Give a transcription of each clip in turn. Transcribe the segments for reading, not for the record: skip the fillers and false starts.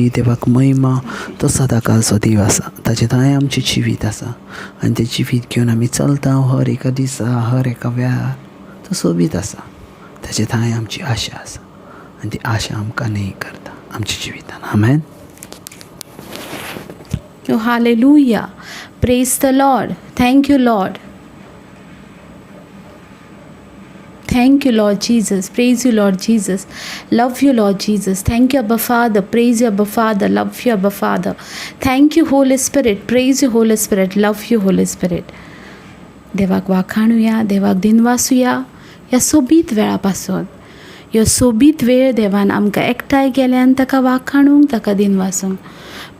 देवाक महिमा तो सदांकाळचो देव आसा. ताचे थंय आमचें जिवीत आसा आनी तें जिवीत घेवन आमी चलता हर एका दिसा हर एका वेळार तो सोबीत आसा. ताचे थंय आमची आशा आसा आनी ती आशा आमकां न्ही करता आमच्या जिवितान. आमेन. Oh, hallelujah. Praise the Lord. Thank you, Lord. Thank you, Lord Jesus. Praise you, Lord Jesus. Love you, Lord Jesus. Thank you, Abba Father. Praise you, Abba Father. Love you, Abba Father. Thank you, Holy Spirit. Praise you, Holy Spirit. Love you, Holy Spirit. देवाक वाखाणुया, देवाक दिनवासूया ह्या सोबीत वेळापासून. ह्यो सोबीत वेळ देवान आमकां एकठांय केल्यान ताका वाखाणूंक, ताका दिनवासूंक.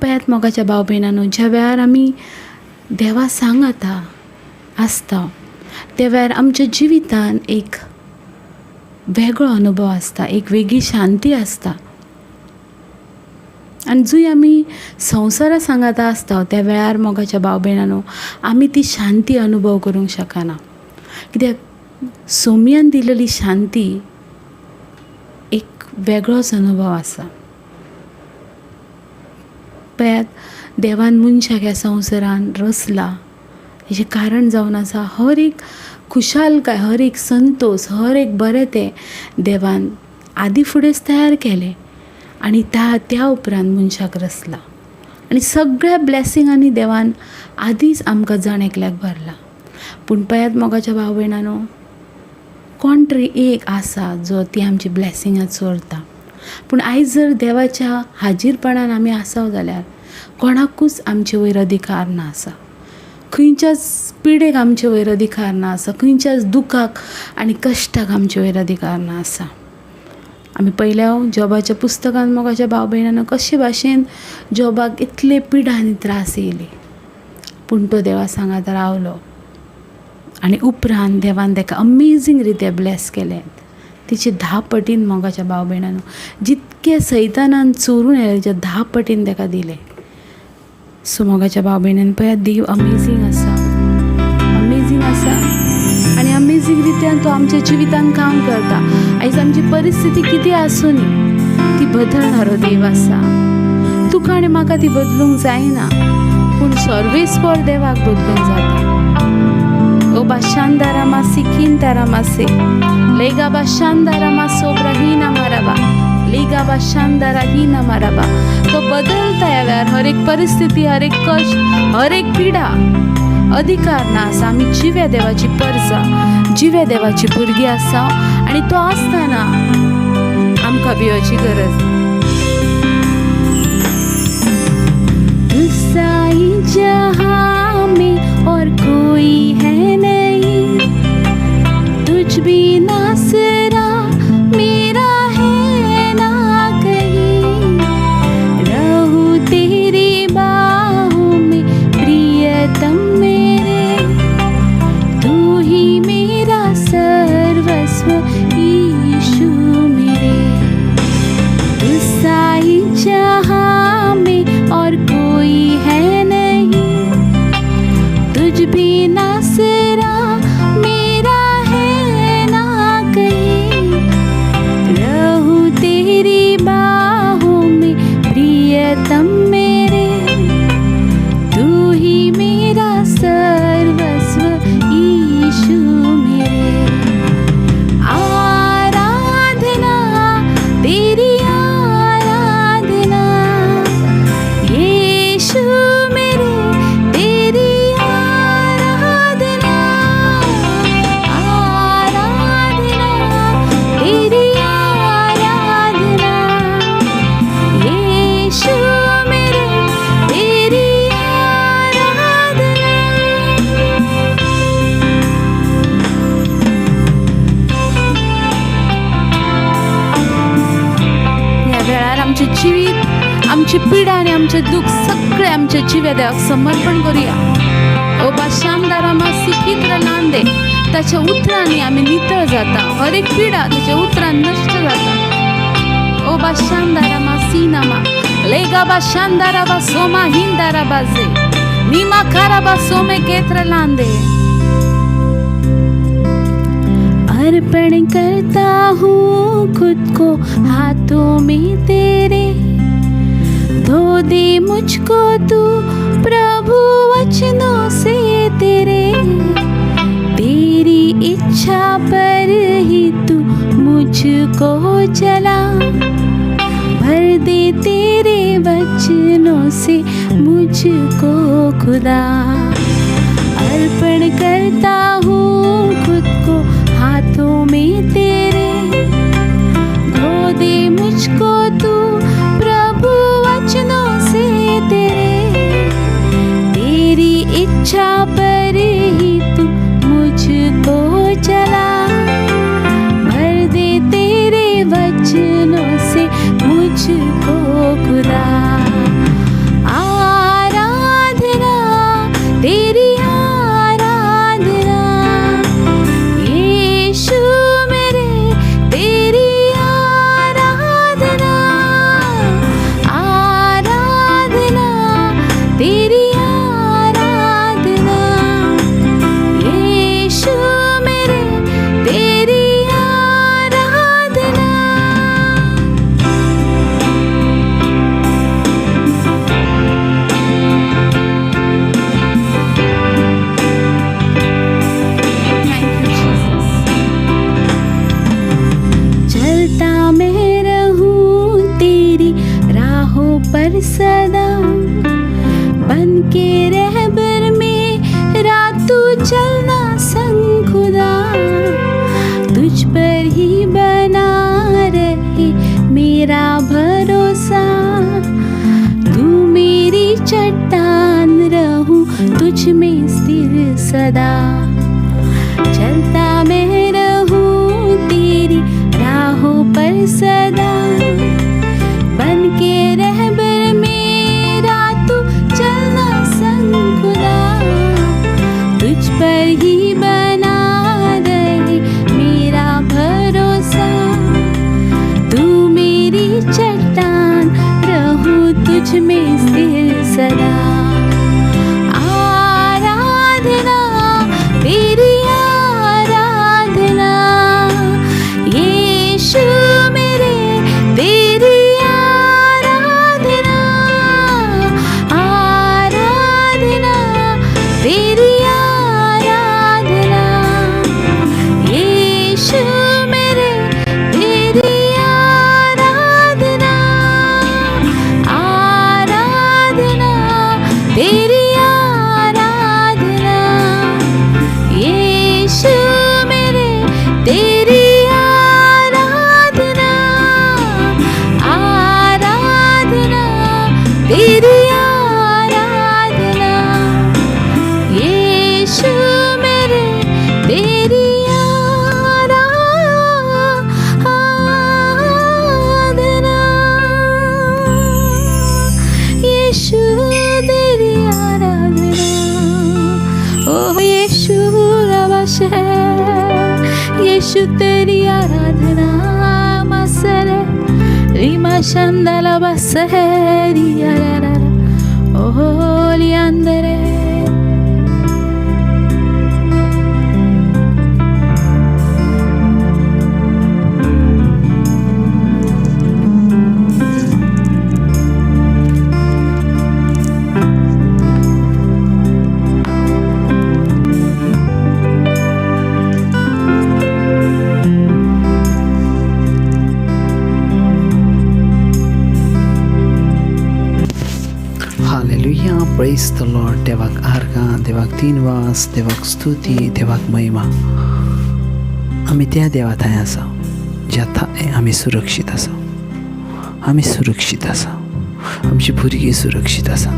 पळयात मोगाच्या भाव भयणांनो, ज्या वेळार आमी देवा सांगाता आसता त्या वेळार आमच्या जिवितान एक वेगळो अनुभव आसता, एक वेगळी शांती आसता. आनी जूय आमी संवसारा सांगाता आसता त्या वेळार मोगाच्या भाव भयणांनो आमी ती शांती अनुभव करूंक शकना. कित्याक सोमयान दिलेली शांती एक वेगळोच अनुभव आसा. पळयात देवान मनशाक ह्या संवसारान रचला हेजें कारण जावन आसा हर एक खुशालकाय, हर एक संतोष, हर एक बरें तें देवान आदी फुडेंच तयार केलें आनी त्या उपरांत मनशाक रचला. आनी सगळ्या ब्लॅसिंगांनी देवान आदींच आमकां जण एकल्याक भरला. पूण पळयात मोगाच्या भाव भयणांनो, कोण तरी एक आसा जो ती आमची ब्लॅसिंगां चोरता. पूण आयज जर देवाच्या हाजीरपणान आमी आसात जाल्यार कोणाकूच आमचे वयर अधिकार ना आसा. खंयच्याच पिडेक आमचे वयर अधिकार ना आसा. खंयच्याच दुखाक आनी कश्टाक आमचे वयर अधिकार ना आसा. आमी पयल्या जॉबाच्या पुस्तकान मोगाच्या भाव भयणांनो कशे भाशेन जॉबाक इतले पिडा आनी त्रास येयले, पूण तो देवा सांगाता रावलो आनी उपरांत देवान ताका अमेझींग रित्या ब्लेस केलें. तिचे 10 पटीन मोगाच्या भाव भयणांनो जितके सैतानान चोरून येयले तेच्या 10 पटीन ताका दिले. सो मोगाच्या भाव भयणांनो पळयात देव अमेझींग आसा, अमेझींग आसा आनी अमेझींग रित्यान तो आमच्या जिवितान काम करता. आयज आमची परिस्थिती कितें आसूं न्ही ती बदलणारो देव आसा. तुका आनी म्हाका ती बदलूंक जायना, पूण सर्वेस्पर देवाक बदलूंक जाता. ओ बाशांदारा मासी किंतारा मासे लेगा बाशांदारा मासो ब्रहीना माराबा लेगा बाशांदारा ही ना माराबा. तो बदलता ह्या वेळार हर एक परिस्थिती, हर एक कश्ट, हर एक पिडा अधिकार ना आसा. आमी जिव्या देवाची परसा, जिव्या देवाची भुरगीं आसा आनी तो आसतना आमकां भिवची गरज ना. साई जहां में और कोई है नहीं, तुझ बिना सरा मेरा है ना कहीं. रहूं तेरी बाहों में प्रियतम मेरे, तू ही मेरा सर्वस्व यीशु मेरे. तू साई जहां में और कोई है नहीं, तुझ बिना सरा मेरा है ना कहीं. रहूं तेरी बाहों में प्रियतम मेरे, तू ही मेरा सर्वस्व यीशु मेरे. आराधना तेरी आराधना यीशु मेरे, तेरी आराधना. आराधना तेरी आराधना यीशु मेरे, तेरी आराधना. ह्या वेळार आमचे जिवीत, आमची पिडा आनी आमचे दुख सगळे आमच्या जिव्या देवाक समर्पण करुया. ओ बाशांदारा मासी कित्र नांदे ताच्या उतरांनी आमी नितळ जाता. हर एक पिडा ताच्या उतरान नश्ट जाता. ओ बाशांदारा मासी नामा लेगा बाशांदारा बा सोमा हिंदारा बाजे नीमा खारा बा सोमे केत्र लांदे. अर्पण करता हूँ खुद को हाथों में तेरे, दे मुझको तू प्रभु वचनों से तेरे, तेरी इच्छा पर ही तू मुझको चला। भर दे तेरे वचनों से मुझको खुदा। अर्पण करता हूँ खुद को हाथों में तेरे, धो दे मुझको तू प्रभु वचनों से तेरे, तेरी इच्छा पर ही तू मुझको चला। भर दे तेरे वचनों से मुझको खुदा। आराधना तेरी आराधना यीशु मेरे, तेरी आराधना। आराधना तेरी आराधना यीशु मेरे, तेरी आराधना। चलता मैं रहूं तेरी राहों पर सदा, बन के रहबर मेरा तू चलना संग खुदा। तुझ पर ही बना रहे मेरा भरोसा, तू मेरी चट्टान रहूं तुझ में स्थिर सदा। चलता मैं रहूं तेरी राहों पर सदा, बन के रहबर मेरा तू चलना संग खुदा। तुझ पर ही बना रहे मेरा भरोसा, तू मेरी चट्टान रहूं तुझ में स्थिर सदा। आराधना तेरी आराधना यीशु मेरे, तेरी आराधना। आराधना तेरी आराधना यीशु मेरे, तेरी आराधना। आराधना तेरी आराधना यीशु मेरे, तेरी आराधना। आराधना तेरी आराधना यीशु मेरे, तेरी आराधना। यीशु तेरी आराधना। ओह यीशु रवाश है, यीशु तेरी आराधना। मसरे रीमा शंदला बस है रिया रा, ओह लियांदरे। Hallelujah, praise the lord. देवाक आर्गां, देवाक दिनवास, देवाक स्तुती, देवाक महिमा. आमी त्या देवा थंय आसा ज्या थंय आमी सुरक्षीत आसा. आमी सुरक्षीत आसा. आमची भुरगीं सुरक्षीत आसा.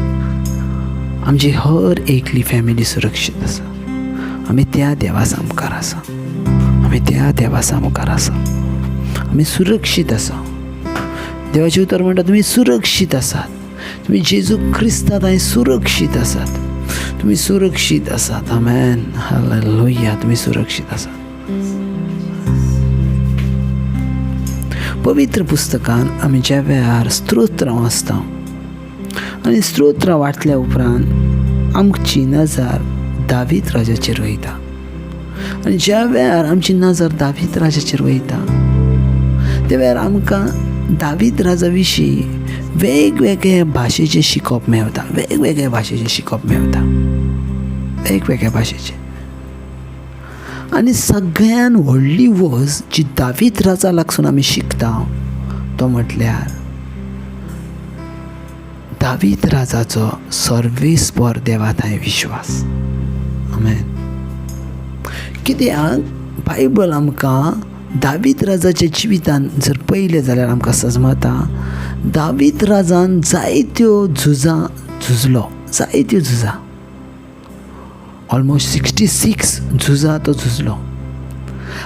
आमची हर एकली फॅमिली सुरक्षीत आसा. आमी त्या देवा सामकार आसा. आमी त्या देवा सामकार आसा. आमी सुरक्षीत आसा. देवाचें उतर म्हणटा तुमी सुरक्षीत आसात. तुमी जेजू क्रिस्तांत थंय सुरक्षीत आसात. तुमी सुरक्षीत आसात. आमेन. हालेलुया. तुमी सुरक्षीत आसात. पवित्र पुस्तकान आमी ज्या वेळार स्तोत्रां वाचता आनी स्तोत्रां वाचल्या उपरांत आमची नजर दावीद राजाचेर वयता. आनी ज्या वेळार आमची नजर दावीद राजाचेर वयता त्या वेळार आमकां दावीद राजा विशीं वेगवेगळे भाशेचे शिकप मेळटा, वेगवेगळे भाशेचे शिकप मेळटा, वेगवेगळ्या भाशेचे. आनी सगळ्यान व्हडली वज जी दावीद राजा लागसून आमी शिकता तो म्हटल्यार दावीद राजाचो सर्वेस्पर देवा थंय विश्वास. आमेन. कित्याक बायबल आमकां दावीद राजाच्या जिवितान जर पळयलें जाल्यार आमकां समजता दावीद राजान जायत्यो झुजां झुजलो, जायत्यो झुजां, ऑलमोस्ट 66 झुजां तो झुजलो.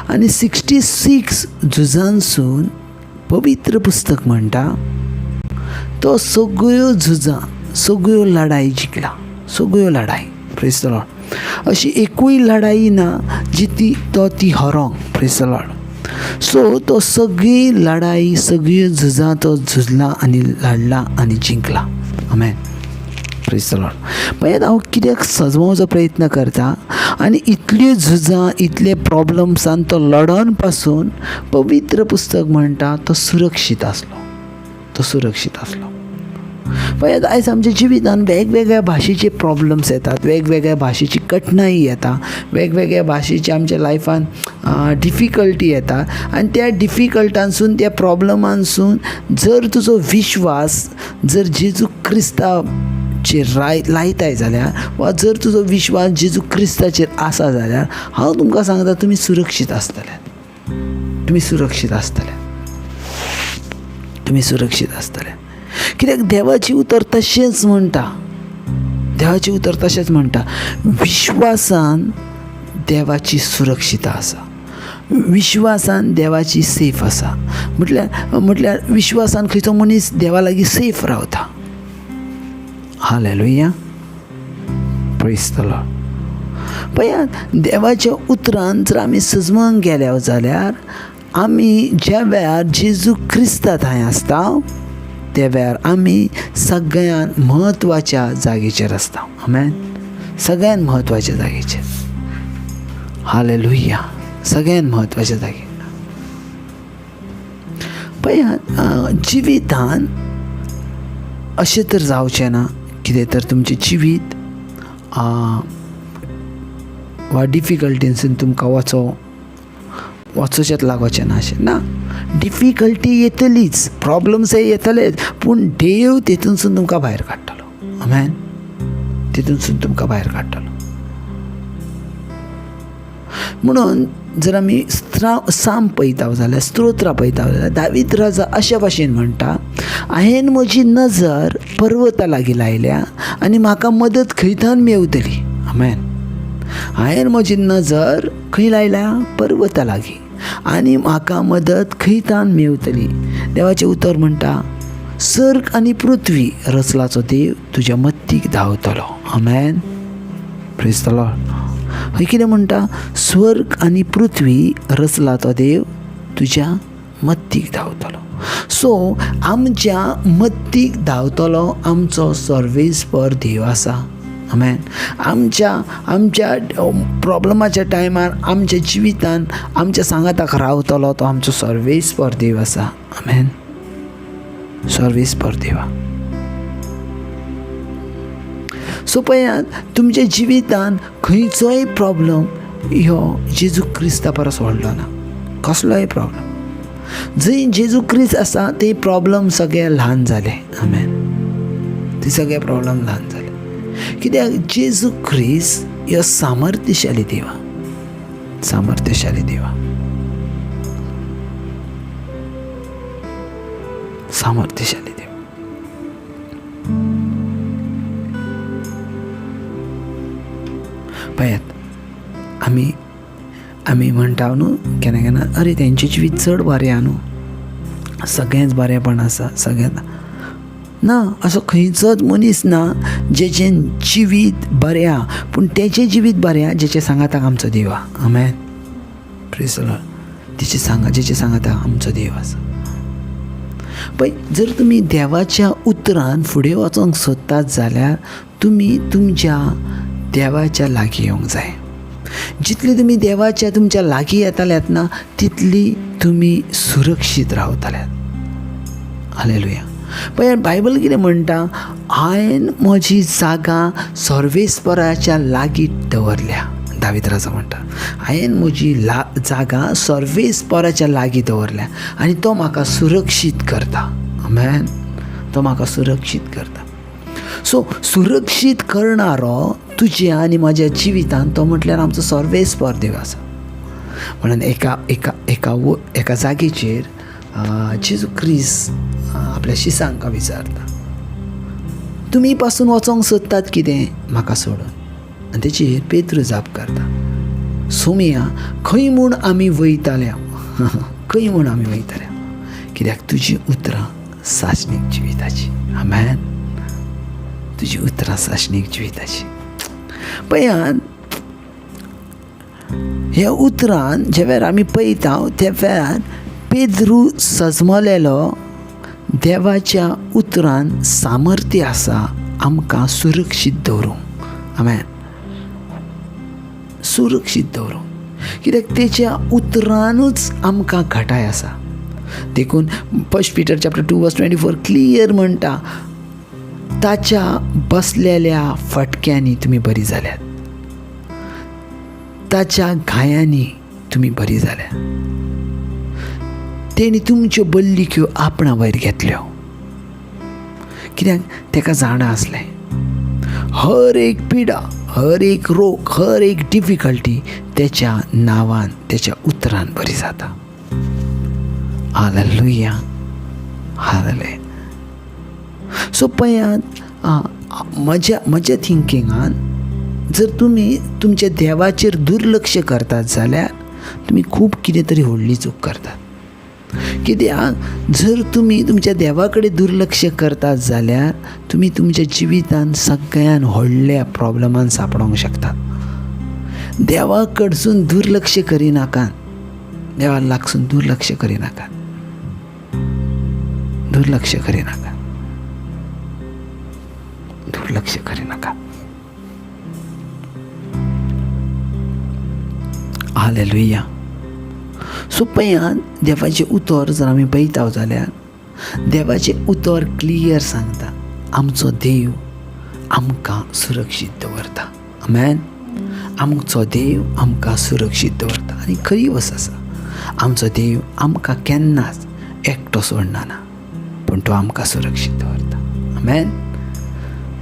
आनी 66 झुजांसून पवित्र पुस्तक म्हणटा तो सगळ्यो झुजां, सगळ्यो लढाई जिखला, सगळ्यो लढाई. Praise the lord. अशी एकूय लढाई ना जी ती हरोंक. Praise the lord. सो तो सगळी लढाई, सगळ्यो झुजां तो झुजला आनी लढला आनी जिंकला. आमेन. Praise the lord. पळयात हांव कित्याक सजवावचो प्रयत्न करता आनी इतल्यो झुजां, इतले प्रॉब्लम्सान तो लढोन पासून पवित्र पुस्तक म्हणटा तो सुरक्षीत आसलो, तो सुरक्षीत आसलो. पळयात आयज आमच्या जिवितान वेगवेगळ्या भाशेचे प्रॉब्लम्स येतात, वेगवेगळ्या भाशेची कठिनाई येता, वेगवेगळ्या भाशेची आमच्या लायफान डिफिकल्टी येता. आनी त्या डिफिकल्टांसून, त्या प्रॉब्लमांसून जर तुजो विश्वास जर जेजू क्रिस्ताचेर लायताय जाल्यार, वा जर तुजो विश्वास जेजू क्रिस्ताचेर आसा जाल्यार हांव तुमकां सांगता तुमी सुरक्षीत आसतले, तुमी सुरक्षीत आसतले, तुमी सुरक्षीत आसतले. कित्याक देवाची उतर तशेंच म्हणटा, देवाची उतर तशेंच म्हणटा, विश्वासान देवाची सुरक्षिता आसा, विश्वासान देवाची सेफ आसा. म्हटल्यार विश्वासान खंयचो मनीस देवा लागीं सेफ रावता. हालेलुया. Praise the lord. पळयात देवाच्या उतरान जर आमी सजमूंक गेले जाल्यार आमी ज्या वेळार जेजू क्रिस्ता थंय आसता त्या वेळार आमी सगळ्यान म्हत्वाच्या जागेचेर आसता. आमेन. सगळ्यान म्हत्वाच्या जागेचेर. हालेलुया. सगळ्यान म्हत्वाच्या जागेर. पळयात जिवितान अशें तर जावचें ना कितें तर तुमचें जिवीत वा डिफिकल्टींसून तुमकां वचोचेंच लागोचें ना अशें ना. डिफिकल्टी येतलीच, प्रॉब्लम्सय येतलेच, पूण देव तेतूनसून तुमकां भायर काडटलो. आमेन. तेतूनसून तुमकां भायर काडटलो. म्हणून जर आमी साम पळयता जाल्यार, स्तोत्रां पळयता जाल्यार दावीद राजा अशा भाशेन म्हणटा, हांवें म्हजी नजर पर्वता लागीं लायल्या आनी म्हाका मदत खंयथान मेवतली. आमेन. हांवें म्हजी नजर खंय लायल्या? पर्वता लागीं, आनी म्हाका मदत खंयथान मेवतली. देवाचें उतर म्हणटा, सर्ग आनी पृथ्वी रचलाचो देव तुज्या मत्तीक धांवतलो. आमेन. Praise the lord. हय कितें म्हणटा? स्वर्ग आनी पृथ्वी रचला तो देव तुज्या मत्तीक धांवतलो. सो आमच्या मत्तीक धांवतलो आमचो सर्वेस्पर देव आसा. आमेन. आमच्या प्रॉब्लमाच्या टायमार, आमच्या जिवितान आमच्या सांगाताक रावतलो तो आमचो सर्वेस्पर देव आसा. आमेन. सर्वेस्पर देवा. सो पळयात तुमच्या जिवितान खंयचोय प्रॉब्लम ह्यो जेजू क्रिस्ता परस व्हडलो ना. कसलोय प्रॉब्लम जंय जेजू क्रिस्त आसा ते प्रॉब्लम सगळे ल्हान जाले. आमेन. ते सगळे प्रॉब्लम ल्हान जाले. कित्याक जेजू क्रिस्त ह्यो सामर्थ्यशाली देवा, सामर्थ्यशाली देवा, सामर्थ्यशाली देव. पळयात आमी म्हणटा न्हू केन्ना केन्ना, अरे तेंचें जिवीत चड बरें आहा न्हू, सगळेंच बरेंपण आसा सगळ्यांना. ना, असो खंयचोच मनीस ना जेचें जिवीत बरें आहा, पूण तेचें जिवीत बरें आहा जेचें सांगाताक आमचो देव आहा. आमेन. Praise the lord. जेचें सांगाताक आमचो देव आसा. पळय, जर तुमी देवाच्या उतरान फुडें वचोंक सोदतात जाल्यार तुमी तुमच्या देवाच्या लागीं येवंक जाय. जितली तुमी देवाच्या तुमच्या लागीं येताल्यात ना तितली तुमी सुरक्षीत रावताल्यात. हालेलुया. पण बायबल कितें म्हणटा, हांवें म्हजी जागा सर्वेस्पराच्या लागीं दवरल्या. दावीद राजा म्हणटा, हांवें म्हजी जागा सर्वेस्पराच्या लागीं दवरल्या आनी तो म्हाका सुरक्षीत करता. आमेन. तो म्हाका सुरक्षीत करता. सो सुरक्षीत करणारो तुज्या आनी म्हाज्या जिवितांत तो म्हटल्यार आमचो सर्वेस्पर देव आसा. म्हणून एका जागेचेर जेजू क्रिस्त आपल्या शिसांका विचारता, तुमी पासून वचोंक सोदतात कितें म्हाका सोडून. आनी तेचेर पेद्रू जाप करता, सोमिया खंय म्हूण आमी वयताल्या, खंय म्हूण आमी वयताल्या, कित्याक तुजीं उतरां साशणीक जिविताची. आमेन. तुजीं उतरां साशणीक जिविताची. पळयात, ह्या उतरान जे वेळार आमी पळयता त्या वेळार पेद्रू सजमलेलो देवाच्या उतरान सामर्थ्य आसा आमकां सुरक्षीत दवरूंक. आमेन. सुरक्षीत दवरूंक, कित्याक तेच्या उतरानूच आमकां घटाय आसा. देखून 1 Peter chapter 2 verse 24 क्लियर म्हणटा, ताच्या बसलेल्या फटक्यांनी तुमी बरी जाल्यात, ताच्या घायांनी तुमी बरी जाल्यात. तेणी तुमच्यो बल्लिक्यो आपणा वयर घेतल्यो, कित्याक तेका जाणा आसलें हर एक पिडा, हर एक रोग, हर एक डिफिकल्टी तेच्या नांवान, तेच्या उतरान बरी जाता. हालेलुया. हालेलुया. सो पळयात, म्हज्या थिंकिंगान जर तुमी तुमच्या देवाचेर दुर्लक्ष करतात जाल्यार तुमी खूब कितें तरी व्हडली चूक करतात. कित्याक जर तुमी तुमच्या देवा कडेन दुर्लक्ष करतात जाल्यार तुमी तुमच्या जिवितांत सगळ्यान व्हडल्या प्रॉब्लमान सांपडोंक शकतात. देवा कडसून दुर्लक्ष करिनाकात. देवा लागसून दुर्लक्ष करिनाकात. दुर्लक्ष करिनाका. दुर्लक्ष करिनाका. हालेलुया. सो पळयात, देवाचे उतर जर आमी पळयता जाल्यार देवाचे उतर क्लियर सांगता, आमचो देव आमकां सुरक्षीत दवरता. आमेन. आमचो देव आमकां सुरक्षीत दवरता. आनी खरी वस्त आसा, आमचो देव आमकां केन्नाच एकटो सोडना ना, पूण तो आमकां सुरक्षीत दवरता. Amen.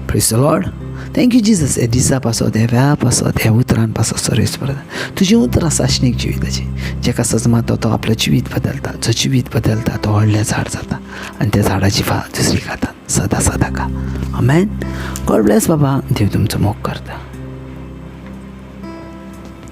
Praise the lord. Thank you Jesus. हे दिसा पासत, हे वेळा पासत, ह्या उतरान पासत सर्वेस्पर तुजी उतरां साशणीक जिविताची. जेका सजमातो तो आपलें जिवीत बदलता. जो जिवीत बदलता तो व्हडलें झाड जाता आनी त्या झाडाची फळां दुसरी खाता सदां सदां का. आमेन. गॉड ब्लेस बाबा. देव तुमचो मोग करता.